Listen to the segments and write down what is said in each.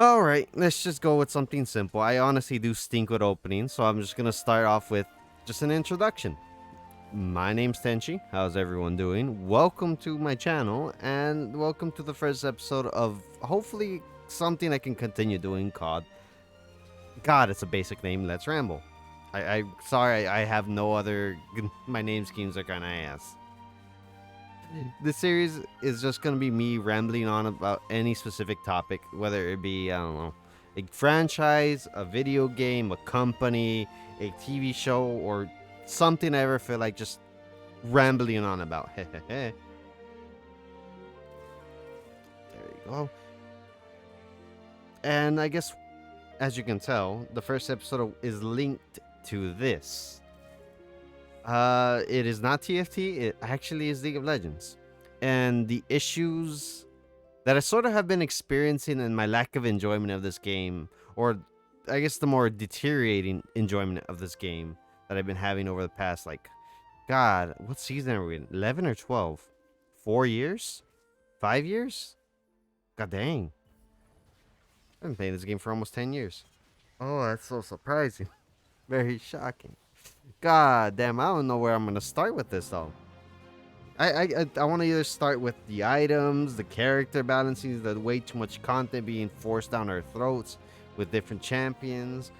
Alright, let's just go with something simple. I honestly do stink with openings, so I'm just gonna start off with just an introduction. My name's Tenchi. How's everyone doing? Welcome to my channel, and welcome to the first episode of hopefully something I can continue doing called... God, it's a basic name. Let's ramble. Sorry, I have no other... My name schemes are kinda ass. This series is just gonna be me rambling on about any specific topic, whether it be, I don't know, a franchise, a video game, a company, a TV show, or something I ever feel like just rambling on about. There you go. And I guess, as you can tell, the first episode is linked to this. It is not TFT. It actually is League of Legends. And the issues that I sort of have been experiencing and my lack of enjoyment of this game, or I guess the more deteriorating enjoyment of this game that I've been having over the past, like, God, what season are we in? 11 or 12? 4 years? 5 years? God dang. I've been playing this game for almost 10 years. Oh, that's so surprising. Very shocking. God damn, I don't know where I'm gonna start with this though. I want to either start with the items, the character balancing, the way too much content being forced down our throats with different champions,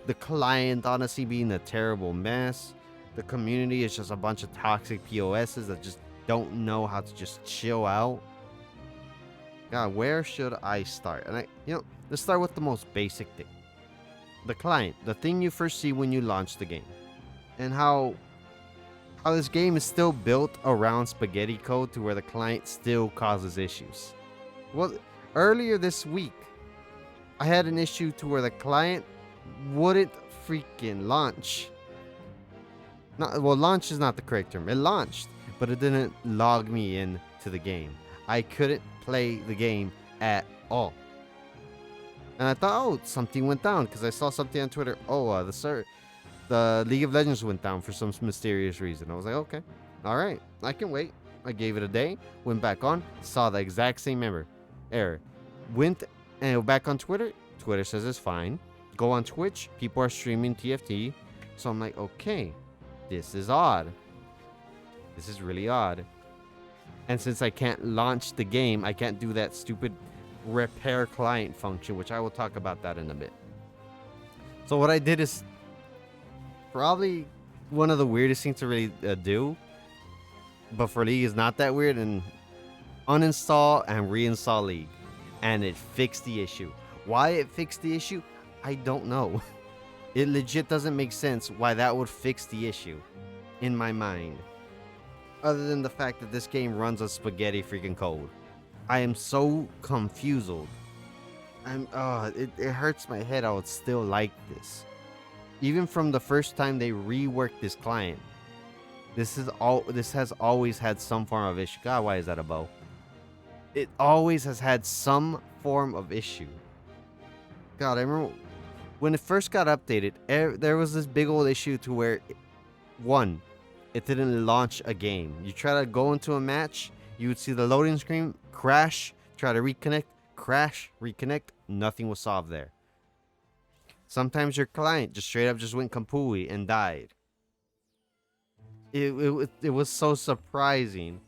the client honestly being a terrible mess, the community is just a bunch of toxic POSs that just don't know how to just chill out. God, where should I start? And let's start with the most basic thing. The client, the thing you first see when you launch the game. And how this game is still built around spaghetti code to where the client still causes issues. Well, earlier this week, I had an issue to where the client wouldn't freaking launch. Launch is not the correct term. It launched, but it didn't log me in to the game. I couldn't play the game at all. And I thought, oh, something went down because I saw something on Twitter. Oh, the League of Legends went down for some mysterious reason. I was like, okay, all right, I can wait. I gave it a day, went back on, saw the exact same error. Went and back on Twitter. Twitter says it's fine. Go on Twitch. People are streaming TFT. So I'm like, okay, this is odd. This is really odd. And since I can't launch the game, I can't do that stupid repair client function, which I will talk about that in a bit. So what I did is probably one of the weirdest things to really do, but for League is not that weird, and uninstall and reinstall League, and it fixed the issue. Why it fixed the issue, I don't know. It legit doesn't make sense why that would fix the issue in my mind, other than the fact that this game runs on spaghetti freaking code. I am so confused. It hurts my head how it's still like this. Even from the first time they reworked this client, this has always had some form of issue. God, why is that a bow? It always has had some form of issue. God, I remember when it first got updated, there was this big old issue to where, one, it didn't launch a game. You try to go into a match, you would see the loading screen, crash, try to reconnect, crash, reconnect, nothing was solved there. Sometimes your client just straight up just went kapooey and died. It was so surprising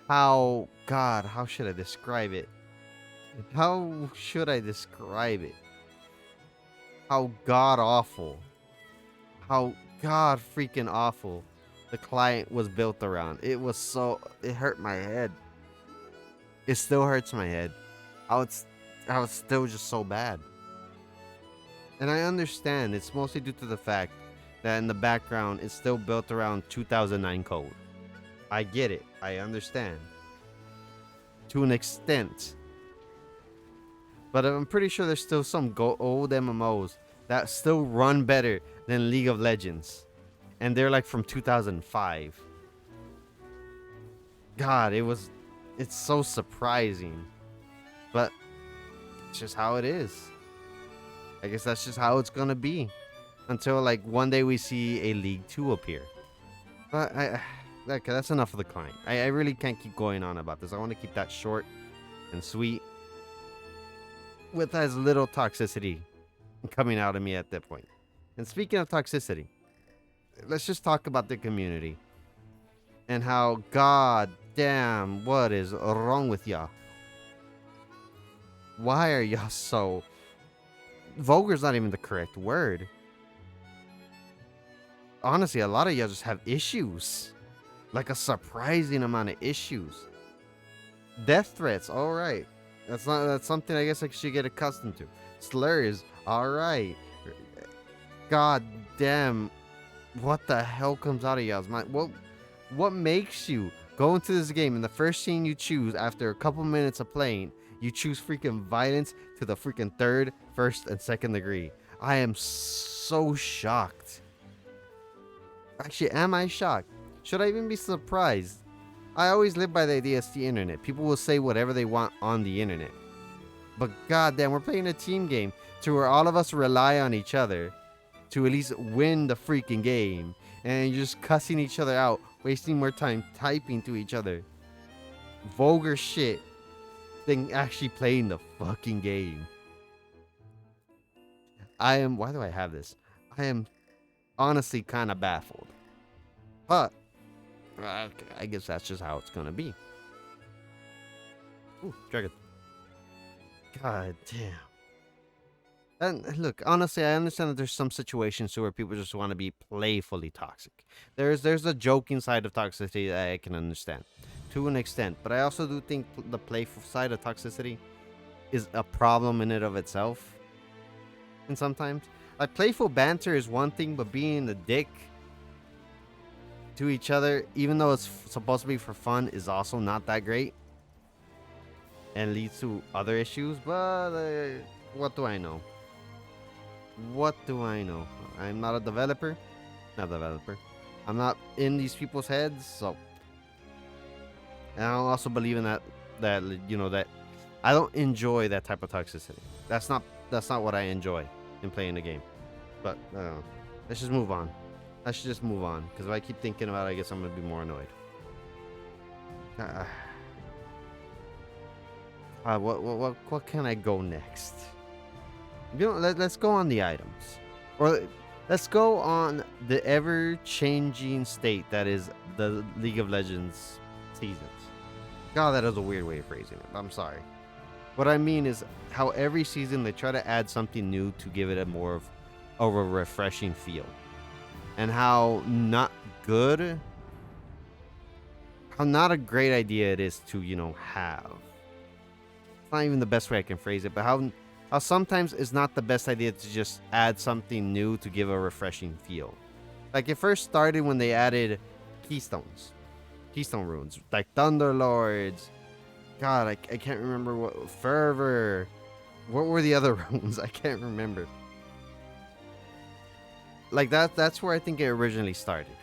how, God, how should I describe it? How should I describe it? How god awful, how god freaking awful the client was built around. It hurt my head. It still hurts my head. How it's still just so bad. And I understand it's mostly due to the fact that in the background it's still built around 2009 code. I get it. I understand. To an extent. But I'm pretty sure there's still some old MMOs that still run better than League of Legends. And they're like from 2005. God, it's so surprising. But it's just how it is. I guess that's just how it's gonna be until like one day we see a League 2 appear. But okay, that's enough of the client. I really can't keep going on about this. I want to keep that short and sweet. with as little toxicity coming out of me at that point. And speaking of toxicity, let's just talk about the community and how, god damn, what is wrong with y'all? Why are y'all so... Vulgar's not even the correct word. Honestly, a lot of y'all just have issues. Like a surprising amount of issues. Death threats, alright. That's something I guess I should get accustomed to. Slurs, alright. God damn. What the hell comes out of y'all's mind? What makes you go into this game and the first scene you choose after a couple minutes of playing, you choose freaking violence to the freaking third, first, and second degree? I am so shocked. Actually, am I shocked? Should I even be surprised? I always live by the idea it's the internet. People will say whatever they want on the internet. But goddamn, we're playing a team game to where all of us rely on each other to at least win the freaking game. And you're just cussing each other out, wasting more time typing to each other. Vulgar shit than actually playing the fucking game. Why do I have this? I am honestly kind of baffled. But I guess that's just how it's gonna be. Ooh, dragon. God damn. And look, honestly, I understand that there's some situations where people just want to be playfully toxic. There's a joking side of toxicity that I can understand to an extent, but I also do think the playful side of toxicity is a problem in and of itself. And sometimes, like, playful banter is one thing, but being a dick to each other, even though it's supposed to be for fun, is also not that great and leads to other issues. But what do I know? What do I know? I'm not a developer. I'm not in these people's heads, so. And I also believe in that that I don't enjoy that type of toxicity. That's not what I enjoy in playing the game. But let's just move on. I should just move on, because if I keep thinking about it, I guess I'm gonna be more annoyed. What can I go next? Let's go on the items, or let's go on the ever-changing state that is the League of Legends seasons. God, that is a weird way of phrasing it. I'm sorry. What I mean is how every season they try to add something new to give it a more of a refreshing feel. And how not a great idea it is to, have. It's not even the best way I can phrase it, but how sometimes it's not the best idea to just add something new to give a refreshing feel. Like, it first started when they added keystone runes, like Thunderlords. God, I can't remember what Fervor. What were the other runes? I can't remember. Like, that's where I think it originally started.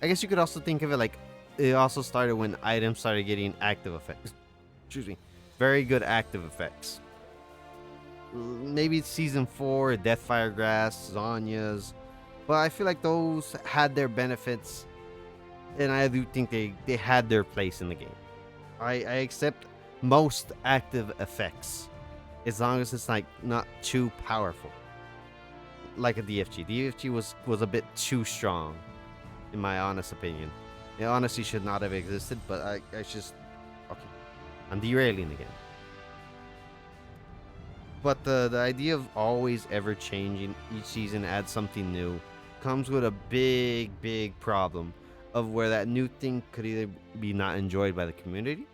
I guess you could also think of it like it also started when items started getting active effects. Excuse me. Very good active effects. Maybe it's season 4, Deathfire Grass, Zonya's. But I feel like those had their benefits, and I do think they had their place in the game. I accept most active effects as long as it's like not too powerful. Like a DFG. DFG was a bit too strong, in my honest opinion. It honestly should not have existed, but I just... Okay. I'm derailing again. But the idea of always ever changing, each season adds something new, comes with a big problem of where that new thing could either be not enjoyed by the community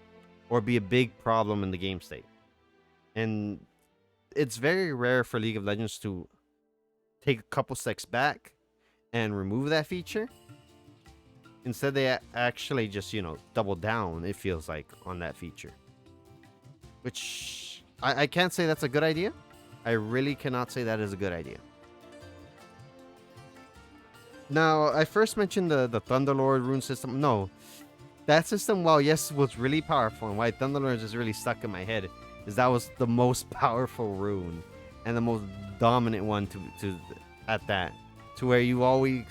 or be a big problem in the game state. And it's very rare for League of Legends to take a couple steps back and remove that feature. Instead, they actually just, double down, it feels like, on that feature. Which, I can't say that's a good idea. I really cannot say that is a good idea. Now, I first mentioned the Thunderlord rune system. No, that system, while yes, was really powerful, and why Thunderlord is really stuck in my head, is that was the most powerful rune and the most dominant one to at that, to where you always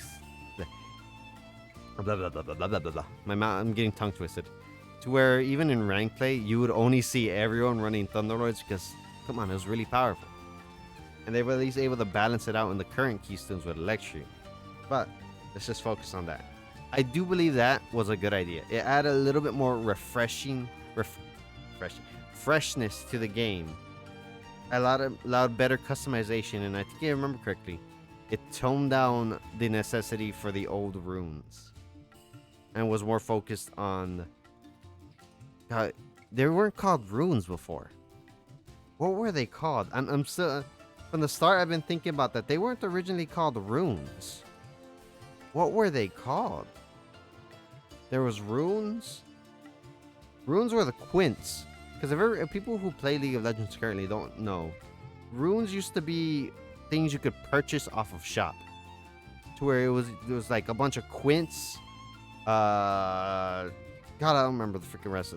blah blah blah blah blah blah blah. I'm getting tongue twisted. To where even in rank play, you would only see everyone running Thunderlords because come on, it was really powerful. And they were at least able to balance it out in the current Keystones with Electrium. But let's just focus on that. I do believe that was a good idea. It added a little bit more freshness to the game. Allowed better customization, and I think I remember correctly, it toned down the necessity for the old runes and was more focused on. They weren't called runes before. What were they called? I'm still from the start. I've been thinking about that. They weren't originally called runes. What were they called? There was runes. Runes were the quints. Because if people who play League of Legends currently don't know, runes used to be things you could purchase off of shop. To where it was like a bunch of quints. God, I don't remember the freaking rest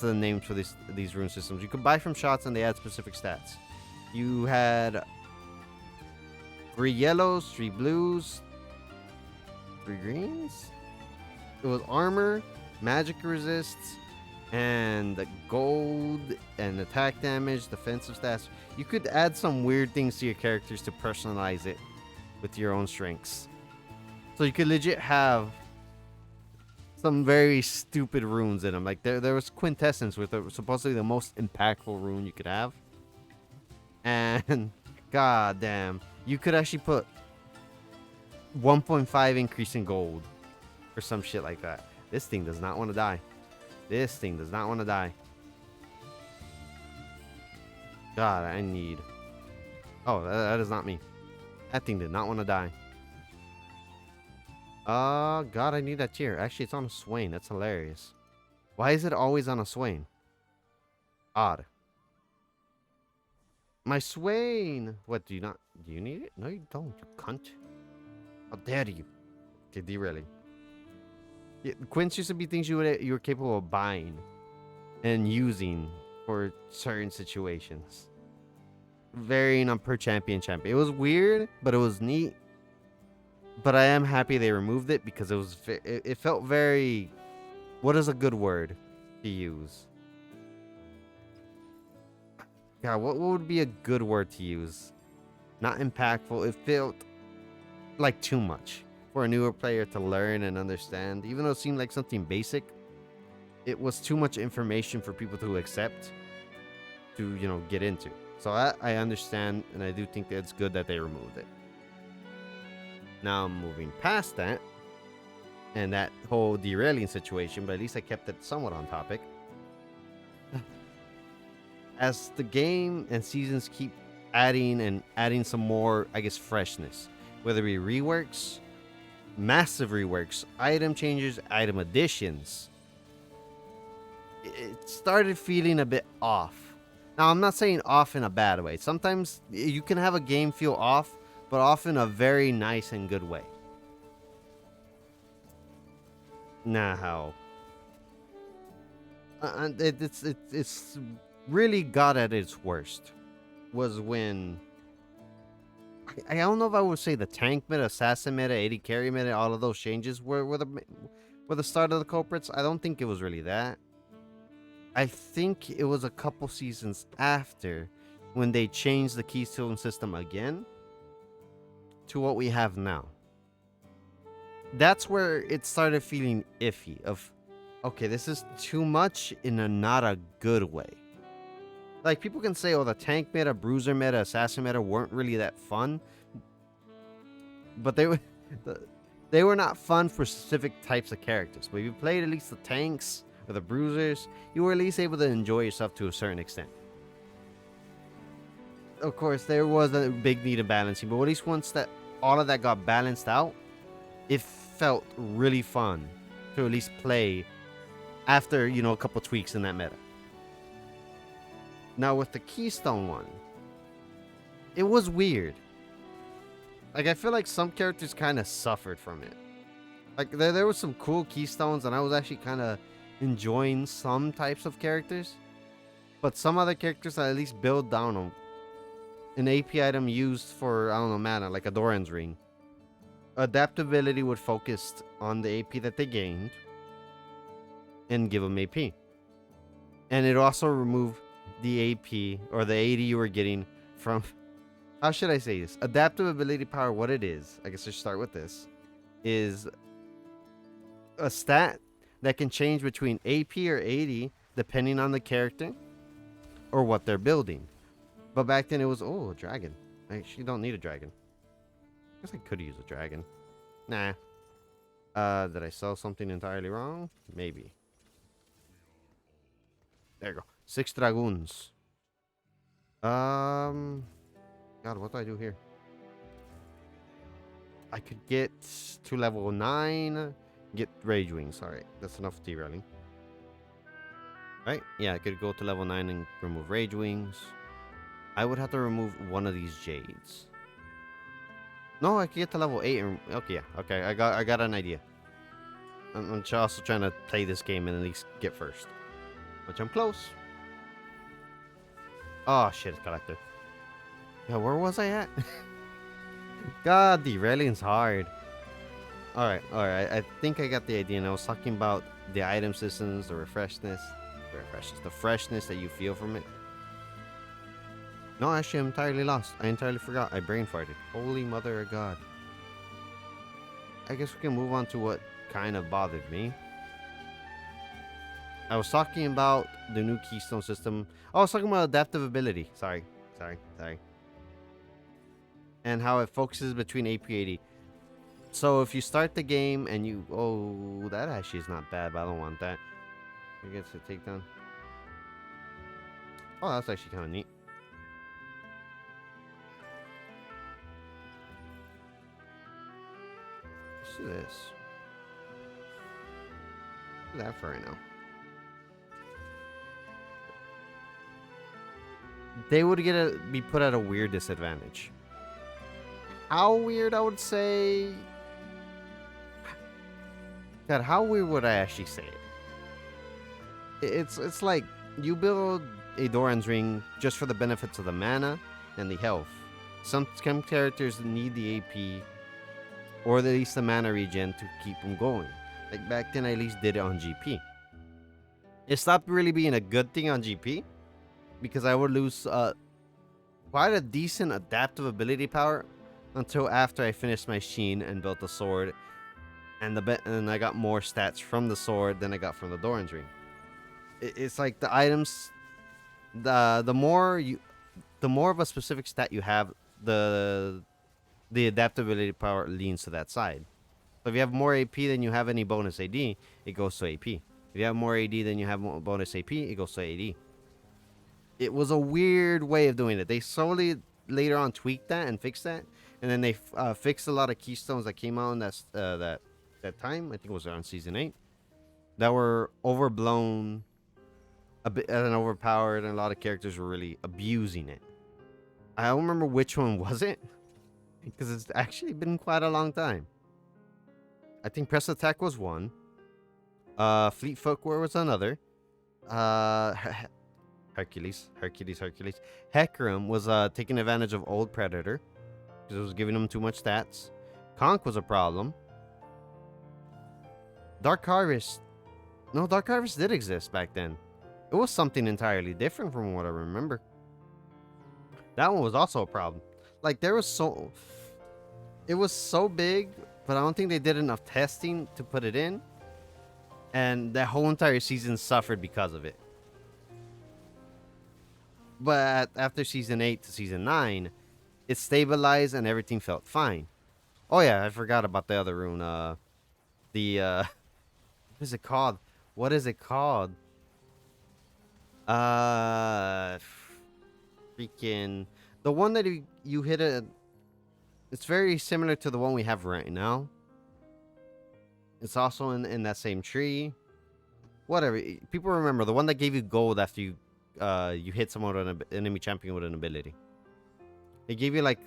of the names for these rune systems. You could buy from shops and they had specific stats. You had 3 yellows, 3 blues, 3 greens. It was armor, magic resists, and the gold and attack damage, defensive stats. You could add some weird things to your characters to personalize it with your own strengths. So you could legit have some very stupid runes in them. Like there was Quintessence, with supposedly the most impactful rune you could have. And god damn, you could actually put 1.5 increase in gold or some shit like that. This thing does not want to die. This thing does not want to die. God, I need... Oh, that is not me. That thing did not want to die. God, I need that tier. Actually, it's on a Swain. That's hilarious. Why is it always on a Swain? Odd. My Swain! What, do you need it? No, you don't, you cunt. How dare you? Okay, derailing. Yeah, quints used to be things you were capable of buying and using for certain situations. Varying on per champion. It was weird, but it was neat. But I am happy they removed it because it felt very... What is a good word to use? God, what would be a good word to use? Not impactful. It felt like too much for a newer player to learn and understand. Even though it seemed like something basic, it was too much information for people to accept to, get into. So I understand, and I do think that it's good that they removed it. Now I'm moving past that and that whole derailing situation, but at least I kept it somewhat on topic. As the game and seasons keep adding some more, I guess, freshness, whether it be reworks, massive reworks, item changes, item additions, it started feeling a bit off. Now, I'm not saying off in a bad way. Sometimes you can have a game feel off, but off in a very nice and good way. Now, it's really got at its worst was when I don't know if I would say the tank meta, assassin meta, AD carry meta, all of those changes were the start of the culprits. I don't think it was really that. I think it was a couple seasons after when they changed the keystone system again to what we have now. That's where it started feeling iffy of, okay, this is too much in a not a good way. Like, people can say, oh, the tank meta, bruiser meta, assassin meta weren't really that fun. But they were not fun for specific types of characters. But if you played at least the tanks or the bruisers, you were at least able to enjoy yourself to a certain extent. Of course, there was a big need of balancing, but at least once that all of that got balanced out, it felt really fun to at least play after, a couple tweaks in that meta. Now, with the Keystone one, it was weird. Like, I feel like some characters kind of suffered from it. Like, there was some cool Keystones, and I was actually kind of enjoying some types of characters. But some other characters I at least build down on an AP item used for, I don't know, mana, like a Doran's Ring. Adaptability would focus on the AP that they gained and give them AP. And it also removed the AP or the AD you were getting from, how should I say this? Adaptive ability power, what it is, I guess I should start with this, is a stat that can change between AP or AD depending on the character or what they're building. But back then it was, oh, a dragon. I actually don't need a dragon. I guess I could use a dragon. Nah. Did I sell something entirely wrong? Maybe. There you go. 6 dragoons. God, what do I do here? I could get to level 9. Get rage wings. Alright, that's enough derailing. Right? Yeah, I could go to level 9 and remove rage wings. I would have to remove one of these jades. No, I could get to level 8 and okay, yeah. Okay, I got an idea. I'm also trying to play this game and at least get first. Which I'm close. Oh shit, it's collector. Yeah, where was I at? God, derailing's hard. Alright. I think I got the idea. And I was talking about the item systems, the freshness that you feel from it. No, actually, I'm entirely lost. I entirely forgot. I brain farted. Holy mother of God. I guess we can move on to what kind of bothered me. I was talking about the new keystone system. Oh, I was talking about adaptive ability. Sorry. And how it focuses between AP and AD. So if you start the game and you... Oh, that actually is not bad, but I don't want that. I guess a takedown. Oh, that's actually kind of neat. Let's do this. Do that for right now. They would be put at a weird disadvantage. How weird, I would say... God, how weird would I actually say it? It's like you build a Doran's ring just for the benefits of the mana and the health. Some characters need the AP or at least the mana regen to keep them going. Like back then, I at least did it on GP. It stopped really being a good thing on GP because I would lose quite a decent adaptive ability power until after I finished my Sheen and built the sword, and I got more stats from the sword than I got from the Doran's ring. It's like the items, the more of a specific stat you have, the adaptability power leans to that side. So if you have more AP than you have any bonus AD, it goes to AP. If you have more AD than you have more bonus AP, it goes to AD. It was a weird way of doing it. They slowly later on tweaked that and fixed that, and then they fixed a lot of keystones that came out in that time. I think it was around season 8 that were overblown, a bit and overpowered, and a lot of characters were really abusing it. I don't remember which one was it because it's actually been quite a long time. I think press attack was one. Fleet footwear was another. Hercules. Hecarim was taking advantage of old Predator because it was giving him too much stats. Conch was a problem. Dark Harvest. No, Dark Harvest did exist back then. It was something entirely different from what I remember. That one was also a problem. Like, it was so big, but I don't think they did enough testing to put it in. And that whole entire season suffered because of it. But after season 8 to season 9, it stabilized and everything felt fine. Oh yeah, I forgot about the other rune. What is it called? Freaking the one that you hit a. It's very similar to the one we have right now. It's also in that same tree. Whatever. People remember the one that gave you gold after you hit someone with an enemy champion with an ability. It gave you like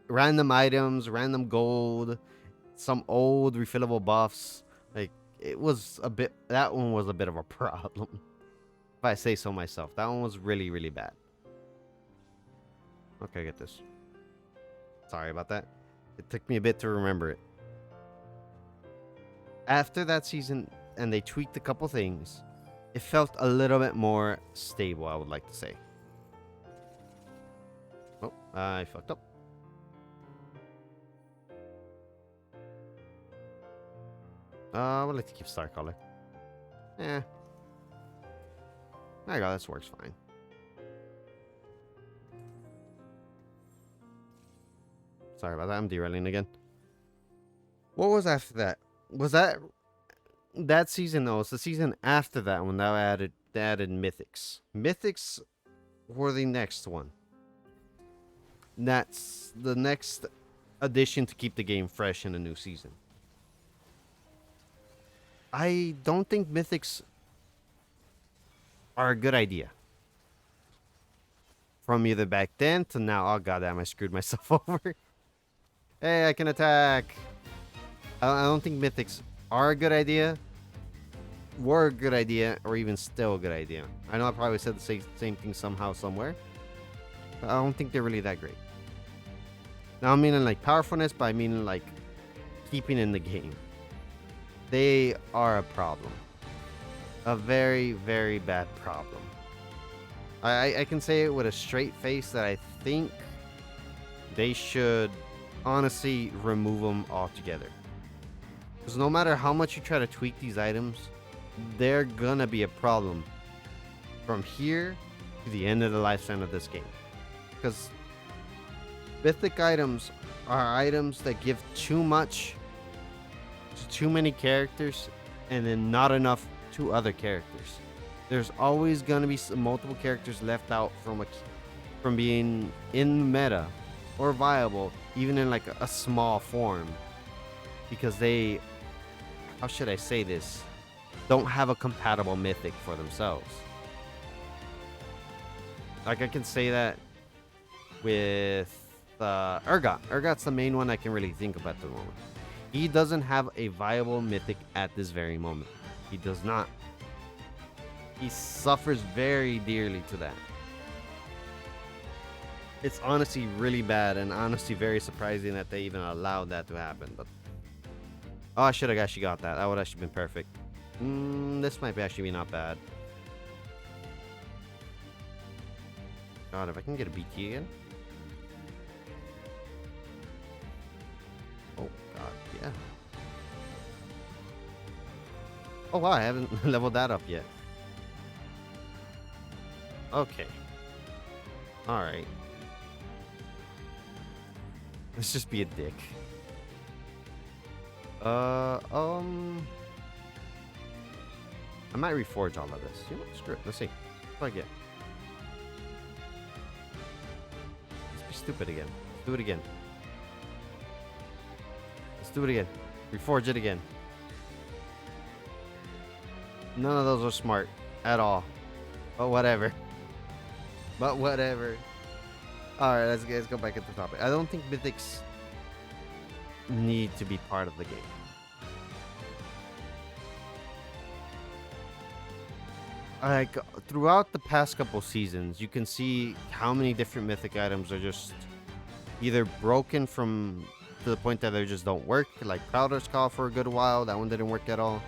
random items, random gold, some old refillable buffs. Like it was a bit. That one was a bit of a problem, if I say so myself. That one was really, really bad. Okay, get this. Sorry about that. It took me a bit to remember it. After that season, and they tweaked a couple things, it felt a little bit more stable, I would like to say. Oh, I fucked up. I would like to keep Star Color. Eh. There you go, this works fine. Sorry about that, I'm derailing again. What was after that? Was that season? No, it's the season after that when they added Mythics. Mythics were the next one. That's the next addition to keep the game fresh in a new season. I don't think Mythics are a good idea. From either back then to now. Oh, goddamn, I screwed myself over. Hey, I can attack. I don't think Mythics are a good idea, were a good idea, or even still a good idea. I know I probably said the same thing somehow, somewhere. But I don't think they're really that great. Now, I mean in like powerfulness, but I mean like keeping in the game. They are a problem. A very, very bad problem. I can say it with a straight face that I think they should honestly remove them altogether. Because no matter how much you try to tweak these items, they're gonna be a problem from here to the end of the lifespan of this game. Because mythic items are items that give too much to too many characters and then not enough to other characters. There's always gonna be multiple characters left out from being in meta or viable, even in like a small form, because they, how should I say this, don't have a compatible mythic for themselves. Like I can say that with Urgot. Urgot's the main one I can really think about at the moment. He doesn't have a viable mythic at this very moment. He does not. He suffers very dearly to that. It's honestly really bad and honestly very surprising that they even allowed that to happen. But oh, I should have actually got that. That would actually been perfect. This might actually be not bad. God, if I can get a BT again. Oh God, yeah. Oh wow, I haven't leveled that up yet. Okay. All right. Let's just be a dick. I might reforge all of this. You know, screw it. Let's see. What do I get? Let's be stupid again. Let's do it again. Let's do it again. Reforge it again. None of those are smart at all. But whatever. But whatever. Alright, let's go back at the topic. I don't think mythics need to be part of the game. Like, throughout the past couple seasons, you can see how many different mythic items are just either broken from to the point that they just don't work. Like Prowler's Call for a good while, that one didn't work at all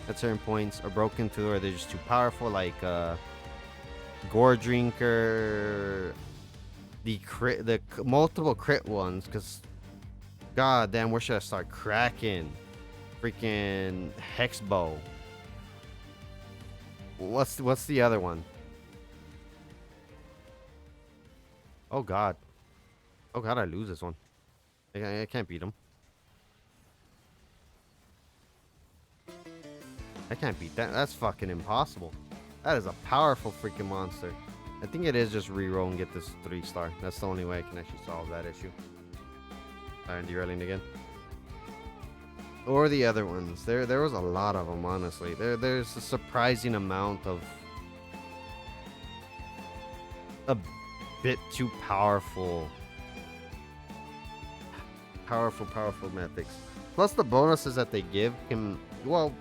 at certain points, or broken to where they're just too powerful, like Gore Drinker, the multiple crit ones, because god damn, where should I start? Kraken, freaking Hexbow. What's the other one? Oh god, I lose this one. I can't beat him. I can't beat that. That's fucking impossible. That is a powerful freaking monster. I think it is just reroll and get this 3-star. That's the only way I can actually solve that issue. I'm derailing again. Or the other ones. There was a lot of them, honestly. There's a surprising amount of a bit too powerful mythics. Plus the bonuses that they give can, well,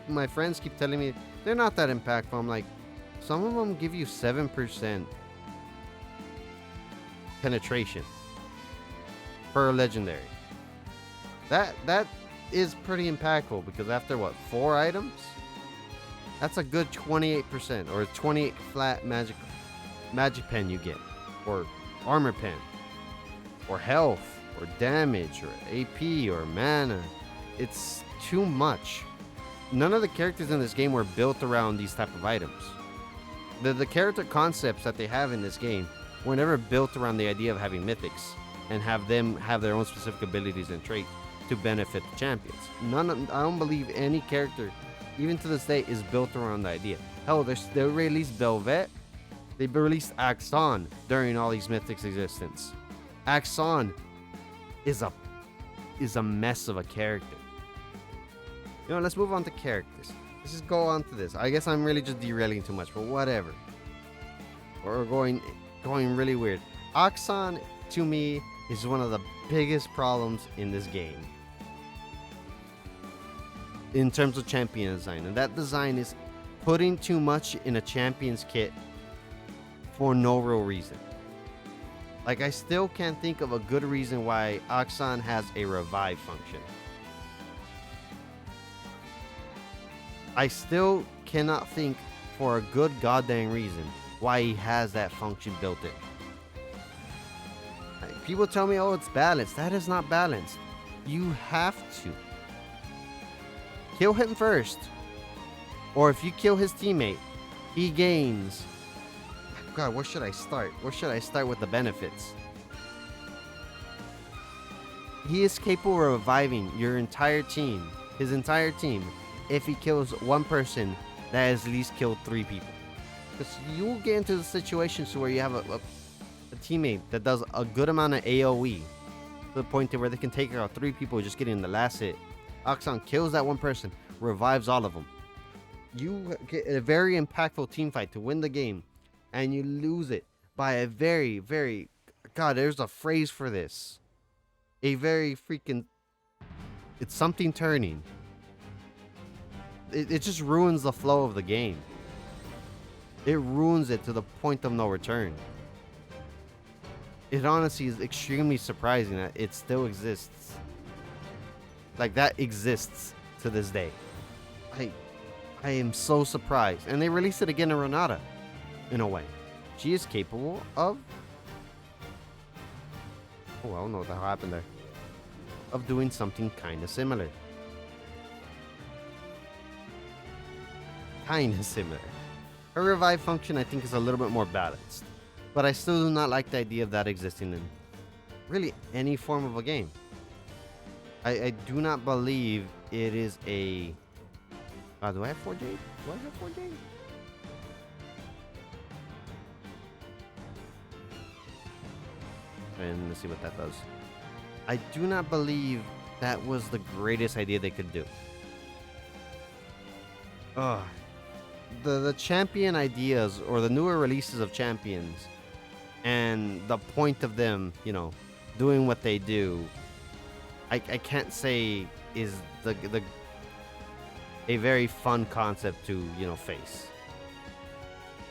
my friends keep telling me they're not that impactful. I'm like, some of them give you 7% penetration per legendary. That is pretty impactful, because after what, 4 items, that's a good 28% or 28 flat magic pen you get, or armor pen, or health, or damage, or AP, or mana. It's too much. None of the characters in this game were built around these type of items. The character concepts that they have in this game were never built around the idea of having mythics and have them have their own specific abilities and traits to benefit the champions. I don't believe any character, even to this day, is built around the idea. Hell, they released Belvet. They released Axon during all these mythics' existence. Axon is a mess of a character. You know, let's move on to characters. Let's just go on to this. I guess I'm really just derailing too much, but whatever. We're going really weird. Axon, to me, is one of the biggest problems in this game in terms of champion design, and that design is putting too much in a champion's kit for no real reason. Like, I still can't think of a good reason why Axon has a revive function. I still cannot think for a good goddamn reason why he has that function built in. Like, people tell me, oh, it's balanced. That is not balanced. You have to kill him first, or if you kill his teammate, he gains. God, where should I start? Where should I start with the benefits? He is capable of reviving your entire team, his entire team, if he kills one person that has at least killed 3 people. Because you will get into the situations where you have a teammate that does a good amount of AoE to the point to where they can take out 3 people just getting the last hit. Axon kills that one person, revives all of them. You get a very impactful team fight to win the game, and you lose it by a very, very... God, there's a phrase for this. A very freaking... It's something turning. It just ruins the flow of the game. It ruins it to the point of no return. It honestly is extremely surprising that it still exists. Like, that exists to this day. I am so surprised. And they released it again in Renata, in a way. She is capable of... Oh, I don't know what the hell happened there. Of doing something kind of similar. Her revive function, I think, is a little bit more balanced. But I still do not like the idea of that existing in really any form of a game. I do not believe it is a... do I have 4J? Do I have 4J? And let's see what that does. I do not believe that was the greatest idea they could do. The champion ideas, or the newer releases of champions, and the point of them, you know, doing what they do, I can't say is a very fun concept to, you know, face.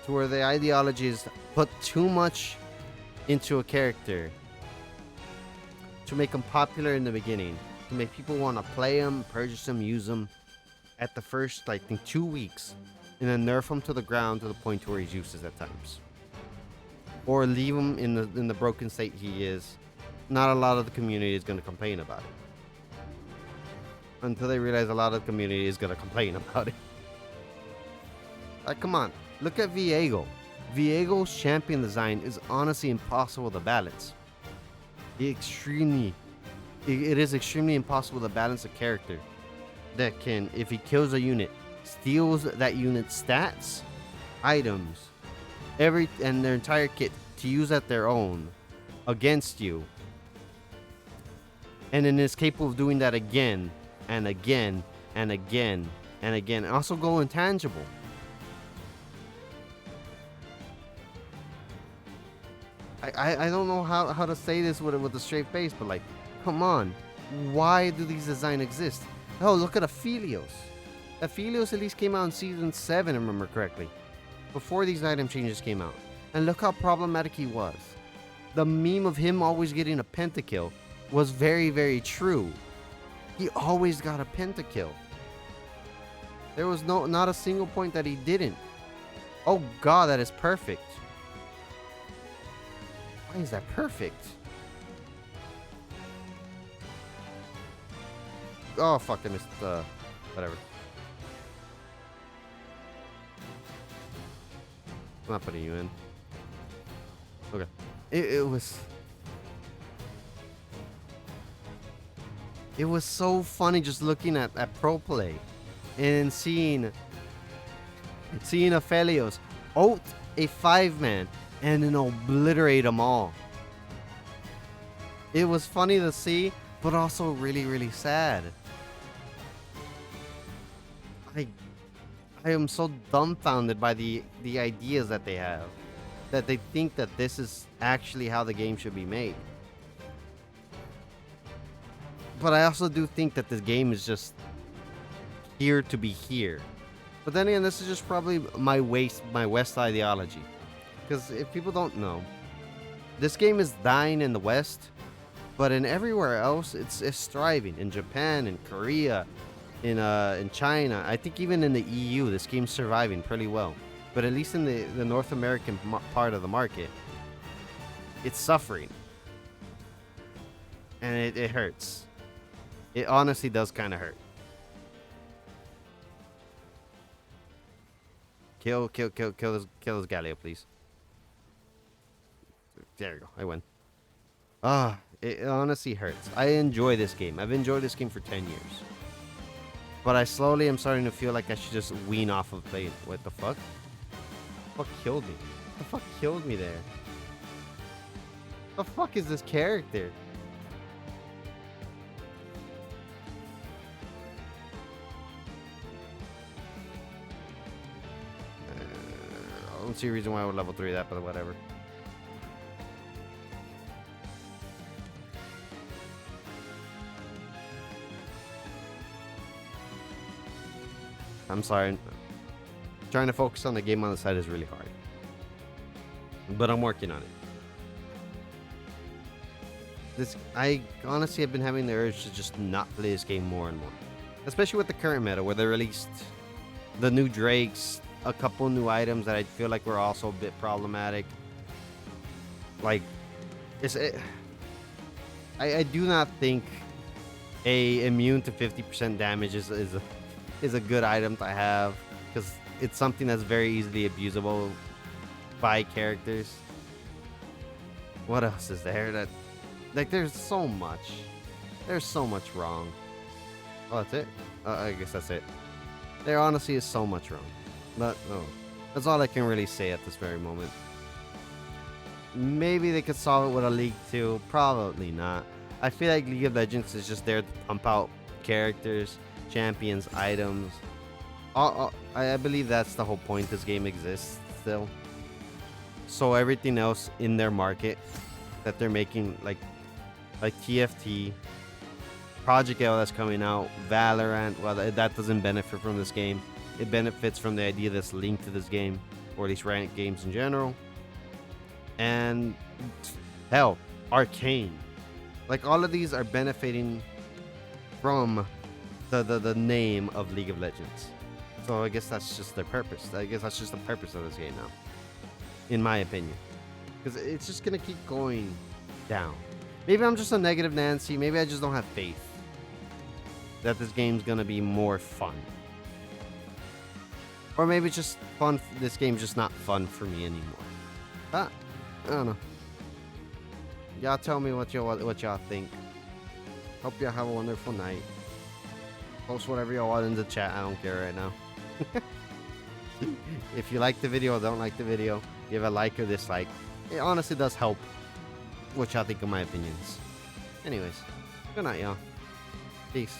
To where the ideologies put too much into a character to make them popular in the beginning, to make people want to play them, purchase them, use them at the first, like, I think 2 weeks, and then nerf him to the ground to the point where he's useless at times, or leave him in the broken state he is. Not a lot of the community is going to complain about it until they realize a lot of the community is going to complain about it. Like, come on, look at Viego. Viego's champion design is honestly impossible to balance. It is extremely impossible to balance a character that can, if he kills a unit, steals that unit's stats, items, and their entire kit to use at their own against you, and then is capable of doing that again and again and again and again, and also go intangible. I don't know how to say this with a straight face, but, like, come on, why do these designs exist? Oh, look at Aphelios. Aphelios at least came out in season 7, if I remember correctly, before these item changes came out. And look how problematic he was. The meme of him always getting a pentakill was very, very true. He always got a pentakill. There was not a single point that he didn't. Oh god, that is perfect. Why is that perfect? Oh, fuck, I missed, whatever. I'm not putting you in. Okay. It was... It was so funny just looking at pro play and seeing Aphelios ult a 5-man and then obliterate them all. It was funny to see, but also really, really sad. I am so dumbfounded by the ideas that they have, that they think that this is actually how the game should be made. But I also do think that this game is just here to be here. But then again, this is just probably my West ideology. Because if people don't know, this game is dying in the West, but in everywhere else, it's thriving. In Japan, in Korea, in China, I think even in the EU, this game's surviving pretty well. But at least in the North American part of the market, it's suffering. And it hurts. It honestly does kind of hurt. Kill this Galio, please. There you go. I win. It honestly hurts. I enjoy this game. I've enjoyed this game for 10 years. But I slowly am starting to feel like I should just wean off of playing. What the fuck? What killed me? What the fuck killed me there? The fuck is this character? I don't see a reason why I would level 3 that, but whatever. I'm sorry. Trying to focus on the game on the side is really hard. But I'm working on it. I honestly have been having the urge to just not play this game more and more. Especially with the current meta, where they released the new Drakes, a couple new items that I feel like were also a bit problematic. Like, I do not think a immune to 50% damage is a good item to have, because it's something that's very easily abusable by characters. What else is there that, like, there's so much wrong. Oh, that's it? I guess that's it. There honestly is so much wrong. But, oh, that's all I can really say at this very moment. Maybe they could solve it with a League 2. Probably not. I feel like League of Legends is just there to pump out characters, champions, items. I believe that's the whole point this game exists still. So everything else in their market that they're making, like TFT, Project L that's coming out, Valorant, well, that doesn't benefit from this game. It benefits from the idea that's linked to this game, or at least ranked games in general. And hell, Arcane. Like, all of these are benefiting from the name of League of Legends. So I guess that's just their purpose. I guess that's just the purpose of this game now, in my opinion. Because it's just going to keep going down. Maybe I'm just a negative Nancy. Maybe I just don't have faith that this game's going to be more fun. Or maybe it's just fun. This game's just not fun for me anymore. I don't know. Y'all tell me what y'all think. Hope y'all have a wonderful night. Post whatever y'all want in the chat. I don't care right now. If you like the video or don't like the video, give a like or dislike. It honestly does help what y'all think of my opinions. Anyways, good night, y'all. Peace.